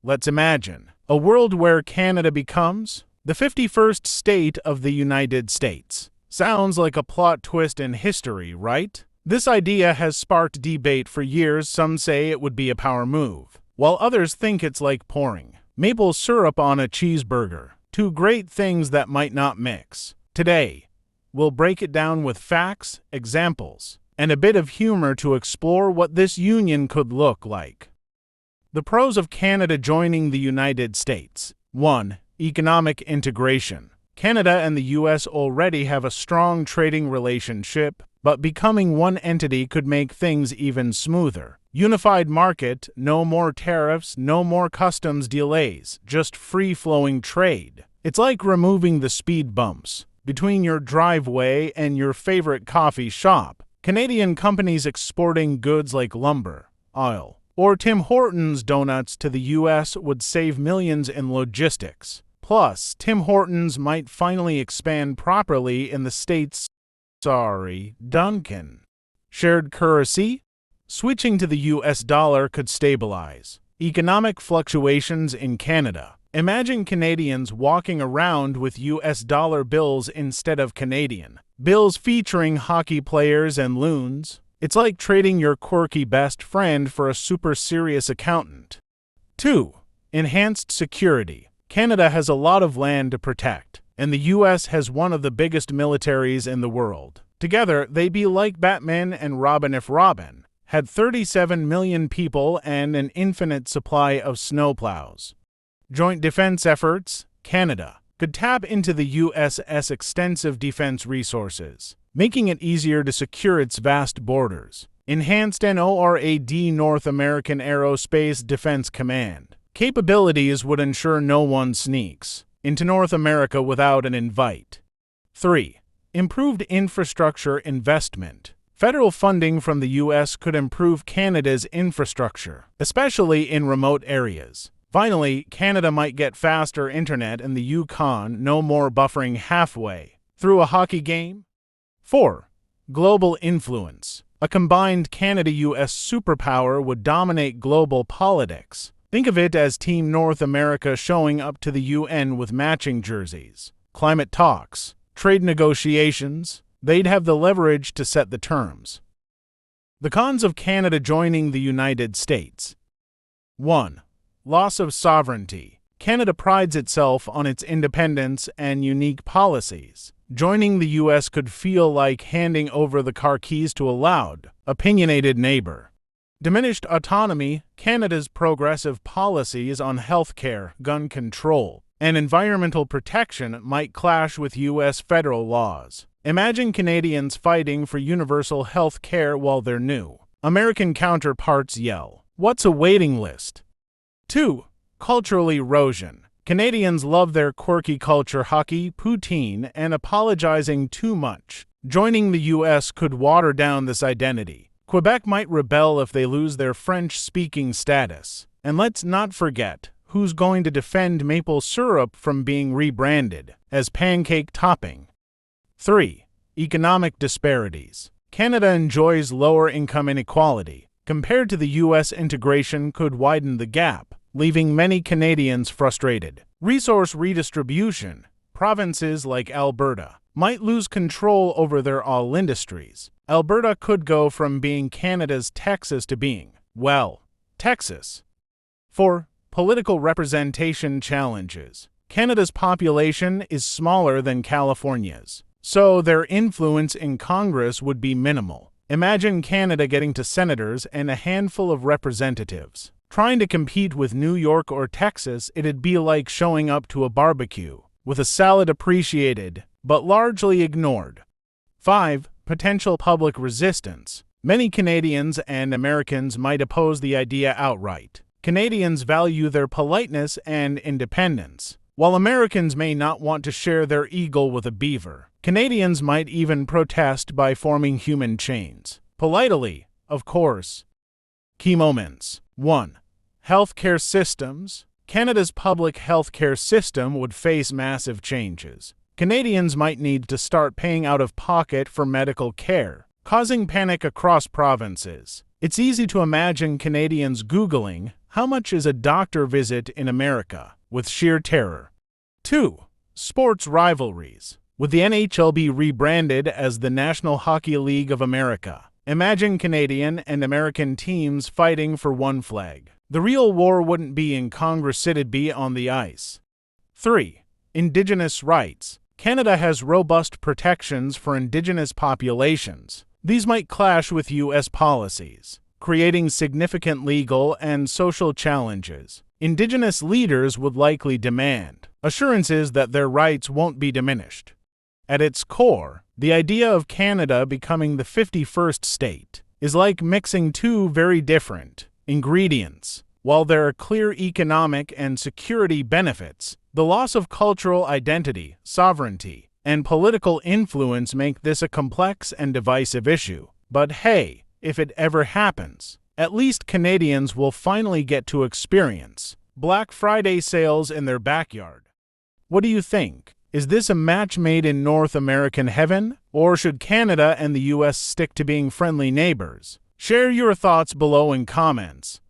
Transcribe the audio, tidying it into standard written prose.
Let's imagine a world where Canada becomes the 51st state of the United States. Sounds like a plot twist in history, right? This idea has sparked debate for years. Some say it would be a power move, while others think it's like pouring maple syrup on a cheeseburger. Two great things that might not mix. Today, we'll break it down with facts, examples, and a bit of humor to explore what this union could look like. The pros of Canada joining the United States. 1. Economic integration. Canada and the U.S. already have a strong trading relationship, but becoming one entity could make things even smoother. Unified market, no more tariffs, no more customs delays, just free-flowing trade. It's like removing the speed bumps between your driveway and your favorite coffee shop. Canadian companies exporting goods like lumber, oil, or Tim Hortons donuts to the U.S. would save millions in logistics. Plus, Tim Hortons might finally expand properly in the States. Duncan. Shared currency? Switching to the U.S. dollar could stabilize economic fluctuations in Canada. Imagine Canadians walking around with U.S. dollar bills instead of Canadian bills featuring hockey players and loons. It's like trading your quirky best friend for a super serious accountant. 2. Enhanced security. Canada has a lot of land to protect, and the U.S. has one of the biggest militaries in the world. Together, they'd be like Batman and Robin if Robin had 37 million people and an infinite supply of snowplows. Joint defense efforts. Canada could tap into the U.S.'s extensive defense resources, making it easier to secure its vast borders. Enhanced NORAD North American Aerospace Defense Command. Capabilities would ensure no one sneaks into North America without an invite. 3. Improved infrastructure investment. Federal funding from the U.S. could improve Canada's infrastructure, especially in remote areas. Finally, Canada might get faster internet in the Yukon, no more buffering halfway through a hockey game. 4. Global influence. A combined Canada-U.S. superpower would dominate global politics. Think of it as Team North America showing up to the UN with matching jerseys. Climate talks, trade negotiations, they'd have the leverage to set the terms. The cons of Canada joining the United States. 1. Loss of sovereignty. Canada prides itself on its independence and unique policies. Joining the U.S. could feel like handing over the car keys to a loud, opinionated neighbor. Diminished autonomy. Canada's progressive policies on healthcare, gun control, and environmental protection might clash with U.S. federal laws. Imagine Canadians fighting for universal health care while their new American counterparts yell, "What's a waiting list?" 2. Cultural erosion. Canadians love their quirky culture, hockey, poutine, and apologizing too much. Joining the U.S. could water down this identity. Quebec might rebel if they lose their French-speaking status. And let's not forget who's going to defend maple syrup from being rebranded as pancake topping. 3. Economic disparities. Canada enjoys lower income inequality. Compared to the U.S., integration could widen the gap, leaving many Canadians frustrated. Resource redistribution. Provinces like Alberta might lose control over their oil industries. Alberta could go from being Canada's Texas to being, well, Texas. 4. Political representation challenges. Canada's population is smaller than California's, so their influence in Congress would be minimal. Imagine Canada getting to senators and a handful of representatives. Trying to compete with New York or Texas, it'd be like showing up to a barbecue with a salad appreciated but largely ignored. 5. Potential public resistance. Many Canadians and Americans might oppose the idea outright. Canadians value their politeness and independence, while Americans may not want to share their eagle with a beaver. Canadians might even protest by forming human chains. Politely, of course. Key moments. 1. Healthcare systems. Canada's public healthcare system would face massive changes. Canadians might need to start paying out of pocket for medical care, causing panic across provinces. It's easy to imagine Canadians Googling, How much is a doctor visit in America? With sheer terror. 2. Sports rivalries. With the NHL rebranded as the National Hockey League of America, imagine Canadian and American teams fighting for one flag. The real war wouldn't be in Congress, it'd be on the ice. 3. Indigenous rights. Canada has robust protections for Indigenous populations. These might clash with U.S. policies, creating significant legal and social challenges. Indigenous leaders would likely demand assurances that their rights won't be diminished. At its core, the idea of Canada becoming the 51st state is like mixing two very different ingredients. While there are clear economic and security benefits, the loss of cultural identity, sovereignty, and political influence make this a complex and divisive issue. But hey, if it ever happens, at least Canadians will finally get to experience Black Friday sales in their backyard. What do you think? Is this a match made in North American heaven? Or should Canada and the US stick to being friendly neighbors? Share your thoughts below in comments.